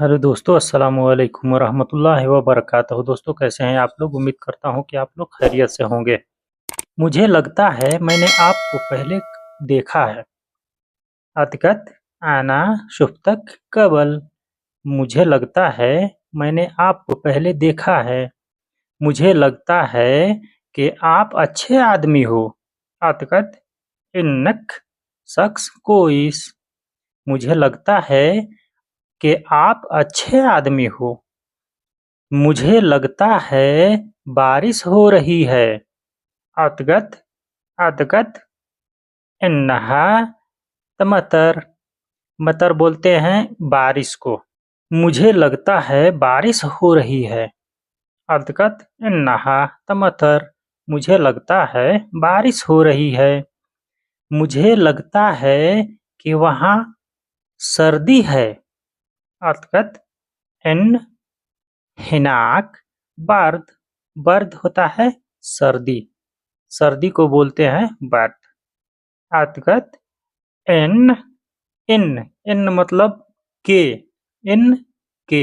Hello दोस्तों, अस्सलाम वालेकुम वरहमतुल्लाहि वबरकातुहू। दोस्तों, कैसे हैं आप लोग? उम्मीद करता हूं कि आप लोग खैरियत से होंगे। मुझे लगता है मैंने आपको पहले देखा है। अतकत आना शुफ्तक कबल। मुझे लगता है मैंने आपको पहले देखा है। मुझे लगता है कि आप अच्छे आदमी हो। अतकत इन्नक शख्स कोइस। मुझे लगता है कि आप अच्छे आदमी हो। मुझे लगता है बारिश हो रही है। अतगत अतगत इन्नहा तमतर। मतर बोलते हैं बारिश को। मुझे लगता है बारिश हो रही है। अतगत इन्नहा तमतर। मुझे लगता है बारिश हो रही है। मुझे लगता है कि वहाँ सर्दी है। अतगत इन हिनाक बर्द। बर्द होता है सर्दी। सर्दी को बोलते हैं बर्द। अतगत इन इन इन मतलब के। इन के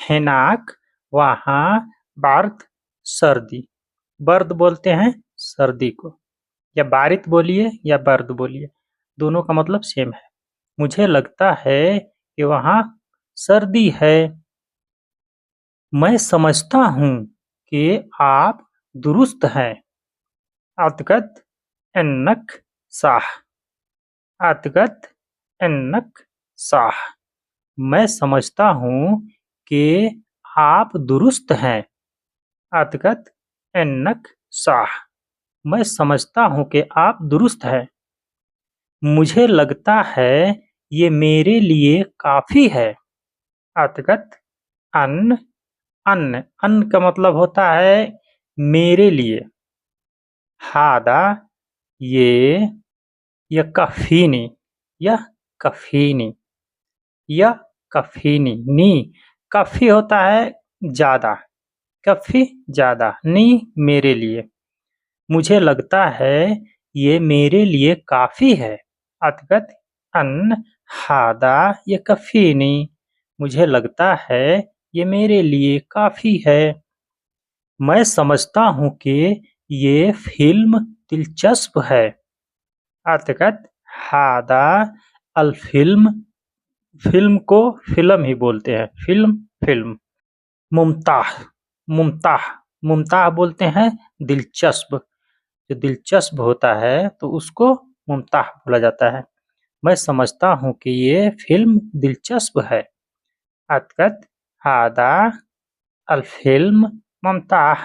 हिनाक वहाँ बर्द सर्दी। बर्द बोलते हैं सर्दी को। या बारिश बोलिए या बर्द बोलिए, दोनों का मतलब सेम है। मुझे लगता है कि वहाँ सर्दी है। मैं समझता हूँ कि आप दुरुस्त हैं। अतगत इन्नक साह। अतगत इन्नक साह। मैं समझता हूँ कि आप दुरुस्त हैं। अतगत इन्नक साह। मैं समझता हूँ कि आप दुरुस्त हैं। मुझे लगता है ये मेरे लिए काफ़ी है। अतगत अन्न अन्न अन्न का मतलब होता है मेरे लिए। हादा ये कफीनी यह कफीनी यह कफीनी नी। कफी होता है ज़्यादा। कफी ज़्यादा नी मेरे लिए। मुझे लगता है ये मेरे लिए काफ़ी है। अतगत अन्न हादा ये कफीनी। मुझे लगता है ये मेरे लिए काफ़ी है। मैं समझता हूँ कि ये फिल्म दिलचस्प है। अतगत हादा अल फिल्म। फिल्म को फिल्म ही बोलते हैं। Film film. मुमताह मुमताह मुमताह बोलते हैं दिलचस्प। जो दिलचस्प होता है तो उसको मुमताह बोला जाता है। मैं समझता हूँ कि ये फिल्म दिलचस्प है। अतगत हादा अल फिल्म मुमताह।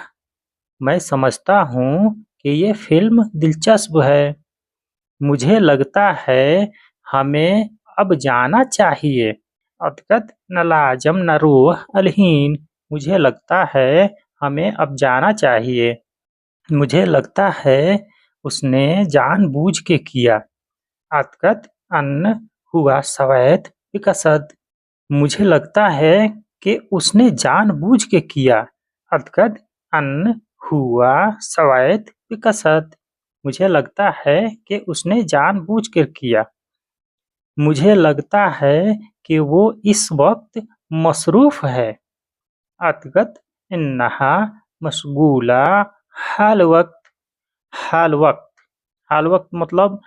मैं समझता हूँ कि ये फिल्म दिलचस्प है। मुझे लगता है हमें अब जाना चाहिए। अतगत नलाजम नरूह अलहीन। मुझे लगता है हमें अब जाना चाहिए। मुझे लगता है उसने जानबूझ के किया। अतगत अन्न हुआ सवैत विकसद। मुझे लगता है कि उसने जानबूझ के किया। अतगत अन्न हुआ सवैत विकसद। मुझे लगता है कि उसने जानबूझ कर किया। मुझे लगता है कि वो इस वक्त मसरूफ़ है। अतगत इन्नहा मशगूला हाल वक्त। हाल वक्त हाल वक्त मतलब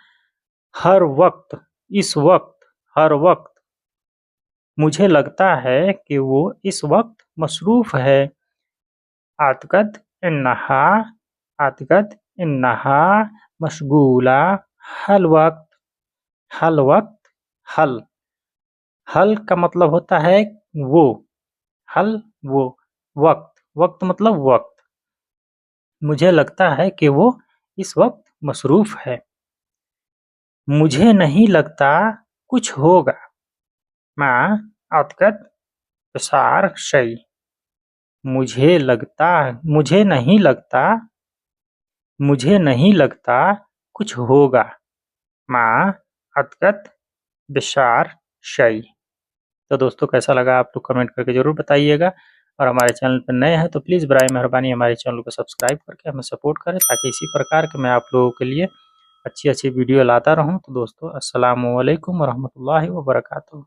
हर वक्त, इस वक्त, हर वक्त। मुझे लगता है कि वो इस वक्त मसरूफ़ है। अतगत इन्नहा अतगत इन्नहा मशगूला हल वक्त। हल वक्त हल हल का मतलब होता है वो। हल वो वक्त वक्त मतलब वक्त। मुझे लगता है कि वो इस वक्त मसरूफ़ है। मुझे नहीं लगता कुछ होगा। माँ अतगत बसार शई। मुझे लगता मुझे नहीं लगता मुझे नहीं लगता कुछ होगा। माँ अतगत बिशार शई। तो दोस्तों, कैसा लगा आप लोग कमेंट करके ज़रूर बताइएगा। और हमारे चैनल पर नए हैं तो प्लीज़ बराए मेहरबानी हमारे चैनल को सब्सक्राइब करके हमें सपोर्ट करें, ताकि इसी प्रकार के मैं आप लोगों के लिए अच्छी अच्छी वीडियो लाता रहूं। तो दोस्तों, अस्सलामु अलैकुम वरहमतुल्लाहि वबरकातुहू।